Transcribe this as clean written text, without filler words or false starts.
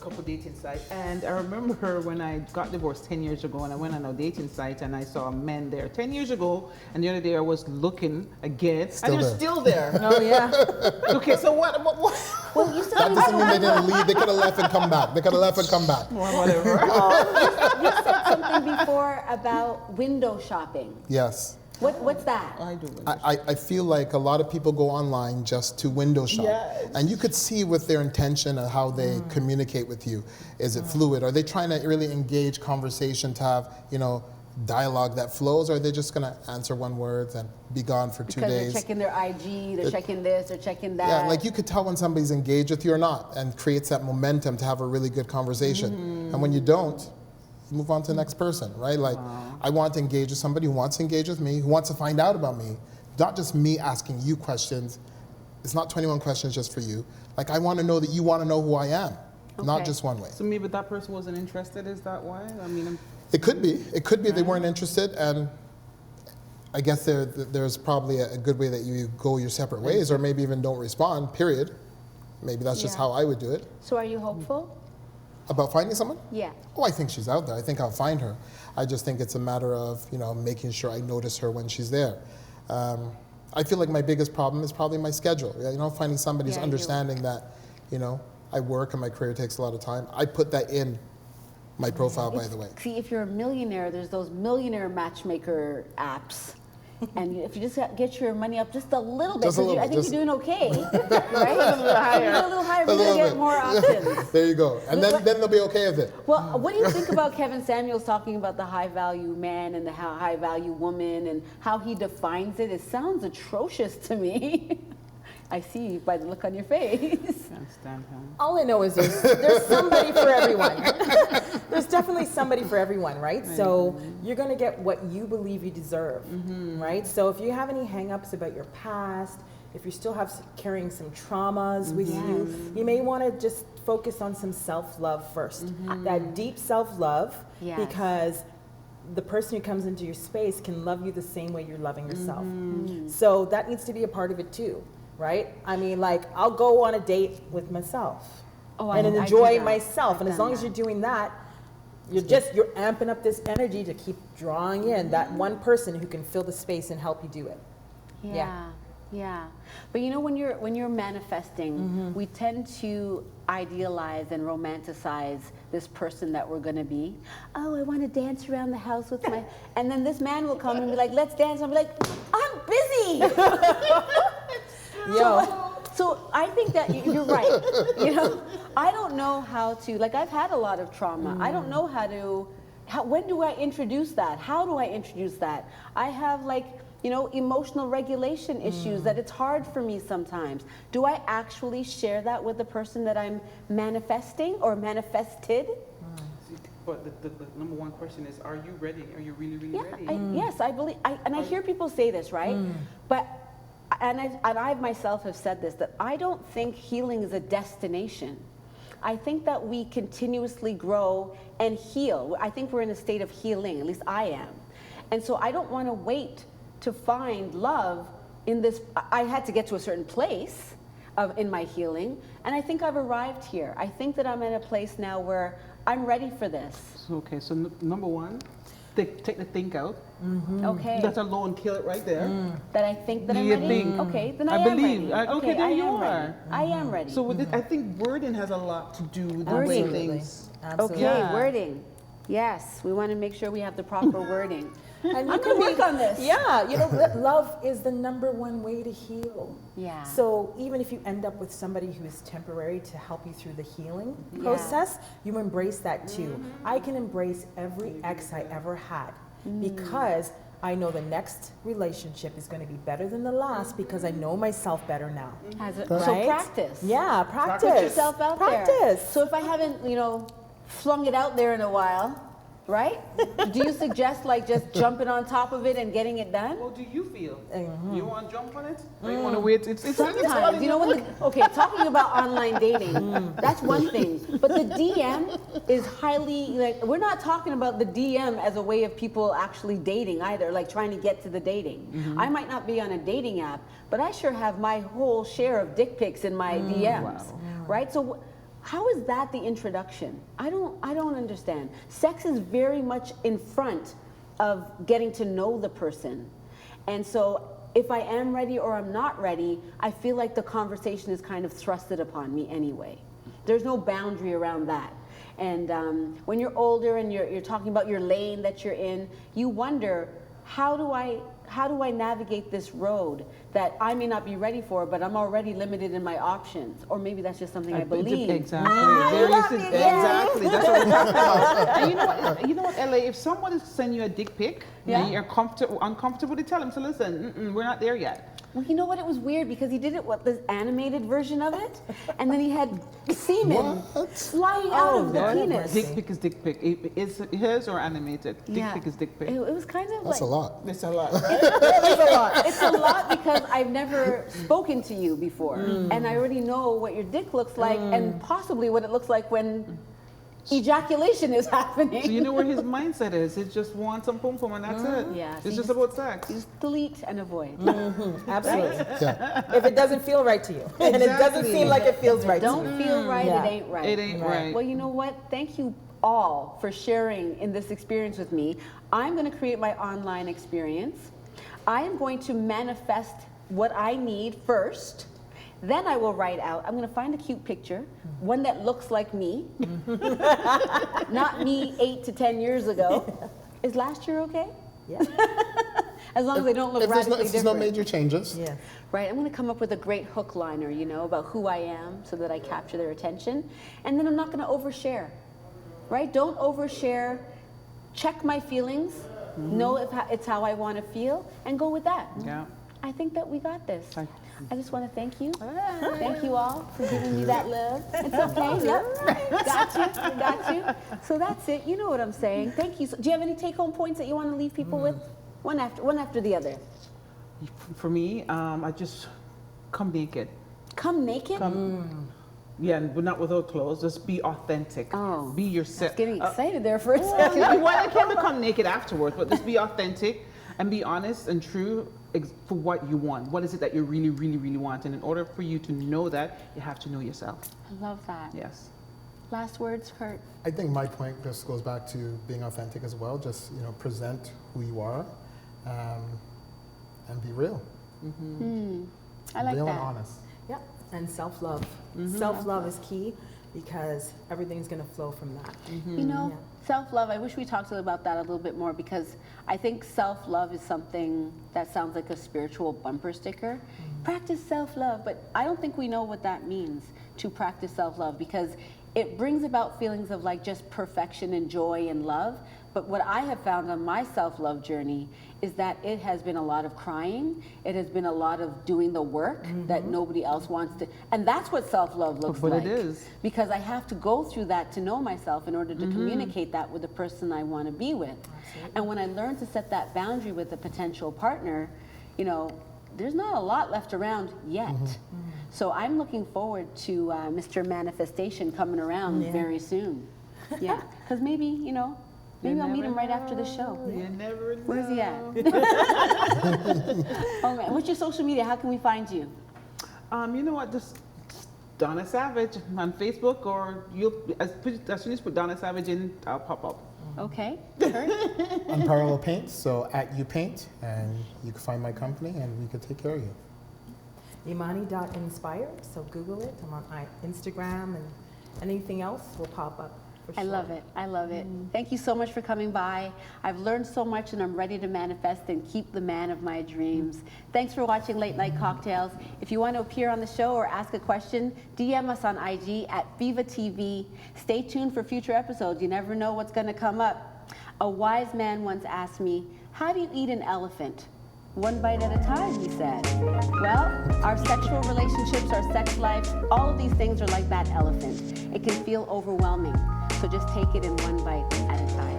couple dating sites, and I remember when I got divorced 10 years ago, and I went on a dating site, and I saw men there 10 years ago, and the other day I was looking again, and they're still there. Oh yeah. Okay, so what? Well, you said that doesn't mean they didn't leave. They could have left and come back. They could have left and come back. Well, whatever. You said something before about window shopping. Yes. What's that? I do. I feel like a lot of people go online just to window shop. Yes. And you could see with their intention and how they communicate with you. Is it fluid? Are they trying to really engage conversation to have, dialogue that flows, or are they just going to answer one word and be gone for 2 days? Because they're checking their IG, they're checking this, they're checking that. Yeah, like you could tell when somebody's engaged with you or not, and creates that momentum to have a really good conversation. And when you don't, you move on to the next person, right? Like, I want to engage with somebody who wants to engage with me, who wants to find out about me. Not just me asking you questions. It's not 21 questions just for you. Like, I want to know that you want to know who I am, not just one way. So maybe that person wasn't interested, is that why? I mean, It could be. It could be they weren't interested, and I guess there's probably a good way that you go your separate ways, or maybe even don't respond, period. Maybe that's just how I would do it. So are you hopeful? About finding someone? Yeah. Oh, I think she's out there. I think I'll find her. I just think it's a matter of, making sure I notice her when she's there. I feel like my biggest problem is probably my schedule. Finding somebody who's understanding that, I work and my career takes a lot of time. I put that in my profile, by the way. See, if you're a millionaire, there's those millionaire matchmaker apps. And if you just get your money up just a little bit, I think you're doing okay, right? A little higher, we're going to get more options. There you go. And then they'll be okay with it. Well, what do you think about Kevin Samuels talking about the high-value man and the high-value woman and how he defines it? It sounds atrocious to me. I see by the look on your face. can't stand him. All I know is there's somebody for everyone. There's definitely somebody for everyone, right? So you're going to get what you believe you deserve, right? So if you have any hang-ups about your past, if you still carrying some traumas with you, you may want to just focus on some self-love first. That deep self-love, because the person who comes into your space can love you the same way you're loving yourself. So that needs to be a part of it too. Right? I mean, like, I'll go on a date with myself and enjoy myself. And as long as you're doing that, you're amping up this energy to keep drawing in that one person who can fill the space and help you do it. Yeah. But when you're manifesting, we tend to idealize and romanticize this person that we're going to be. Oh, I want to dance around the house with my... And then this man will come and be like, let's dance. I'll be like, I'm busy. So I think that you're right. I don't know how to, like, I've had a lot of trauma. I don't know when do I introduce that? How do I introduce that? I have emotional regulation issues that it's hard for me sometimes. Do I actually share that with the person that I'm manifesting or manifested? But the number one question is, are you ready? Are you really, really ready? Yes, I believe, and I hear people say this, right? But I myself have said this, that I don't think healing is a destination. I think that we continuously grow and heal. I think we're in a state of healing, at least I am. And so I don't want to wait to find love in this. I had to get to a certain place in my healing, and I think I've arrived here. I think that I'm in a place now where I'm ready for this. Okay, so number one, take the think out. Okay. That alone, kill it right there. That I think that I'm You ready? think? Okay, then I I am believe. ready. Okay, there you are. I am ready. So with I think wording has a lot to do with the way things. Absolutely. Okay, wording. Yes, we want to make sure we have the proper wording. And I'm going to work on this. Yeah, love is the #1 way to heal. Yeah. So even if you end up with somebody who is temporary to help you through the healing process, you embrace that too. I can embrace every ex I ever had because I know the next relationship is going to be better than the last because I know myself better now. So practice. Yeah, practice. Put yourself out there. So if I haven't, flung it out there in a while, right? Do you suggest just jumping on top of it and getting it done? What do you feel? You want to jump on it? Or you want to wait? It's sometimes, talking about online dating, that's one thing. But the DM is highly, we're not talking about the DM as a way of people actually dating either, trying to get to the dating. I might not be on a dating app, but I sure have my whole share of dick pics in my DMs, right? So how is that the introduction? I don't understand. Sex is very much in front of getting to know the person. And so if I am ready or I'm not ready, I feel like the conversation is kind of thrusted upon me anyway. There's no boundary around that. And when you're older and you're talking about your lane that you're in, you wonder, how do I navigate this road that I may not be ready for, but I'm already limited in my options? Or maybe that's just something I believe. Exactly. Exactly. That's what we're talking about. And you know what, LA, if someone is sending you a dick pic and you're uncomfortable to tell them, so listen, we're not there yet. Well, you know what? It was weird because he did it, this animated version of it, and then he had semen flying out of the penis. Dick pic is dick pic. Is his or animated? Dick pic is dick pic. It was kind of That's like... a lot. It's a lot, right? It's a lot. It's a lot because I've never spoken to you before, and I already know what your dick looks like and possibly what it looks like when ejaculation is happening. So you know where his mindset is. It just wants some pum pum and that's it. Yeah, It's just about sex. Just delete and avoid. Absolutely. Yeah. If it doesn't feel right to you, and it doesn't seem like it feels right to you. Don't feel right, Yeah. it ain't right. It ain't right. Well, you know what? Thank you all for sharing in this experience with me. I'm going to create my online experience. I am going to manifest what I need first. Then I will write out, I'm going to find a cute picture, one that looks like me, not me 8 to 10 years ago. Is last year okay? Yeah. As long as they don't look radically If there's no different. major changes. Yeah. Right, I'm going to come up with a great hook liner, you know, about who I am so that I capture their attention. And then I'm not going to overshare, right? Don't overshare. Check my feelings, know if it's how I want to feel, and go with that. Yeah. I think that we got this. Thank I just want to thank you. Thank you all for giving me that love. It's okay. Yep. Got you. So that's it. You know what I'm saying. Thank you. So, do you have any take-home points that you want to leave people with? One after the other. For me, I just come naked. Come naked? Yeah, but not without clothes. Just be authentic. Oh. Be yourself. Getting excited there for a second. Well, I can become naked afterwards, but just be authentic and be honest and true for what you want. What is it that you really, really, really want? And in order for you to know that, you have to know yourself. I love that. Yes. Last words, Kurt. I think my point just goes back to being authentic as well. Just present who you are, and be real. I like real that. and honest. Yeah. And self-love. Self-love is key because everything's going to flow from that. You know, self-love, I wish we talked about that a little bit more because I think self-love is something that sounds like a spiritual bumper sticker. Practice self-love, but I don't think we know what that means, to practice self-love, because it brings about feelings of like just perfection and joy and love. But what I have found on my self-love journey is that it has been a lot of crying. It has been a lot of doing the work that nobody else wants to. And that's what self-love looks But like. it is. Because I have to go through that to know myself in order to communicate that with the person I want to be with. And when I learn to set that boundary with a potential partner, there's not a lot left around yet. So I'm looking forward to Mr. Manifestation coming around very soon. Yeah, because maybe I'll meet him right after the show. You never know. Where's he at? Oh, man. What's your social media? How can we find you? You know what? Just Donna Savage on Facebook, or as soon as you put Donna Savage in, I'll pop up. Okay. Kurt? Unparalleled Paint, so @YouPaint, and you can find my company and we could take care of you. Imani.inspire, so Google it. I'm on Instagram, and anything else will pop up. For I sure. love it. I love it. Thank you so much for coming by. I've learned so much and I'm ready to manifest and keep the man of my dreams. Thanks for watching Late Night Cocktails. If you want to appear on the show or ask a question, DM us on IG @FEVA TV. Stay tuned for future episodes. You never know what's going to come up. A wise man once asked me, how do you eat an elephant? One bite at a time, he said. Well, our sexual relationships, our sex lives, all of these things are like that elephant. It can feel overwhelming. So just take it in one bite at a time.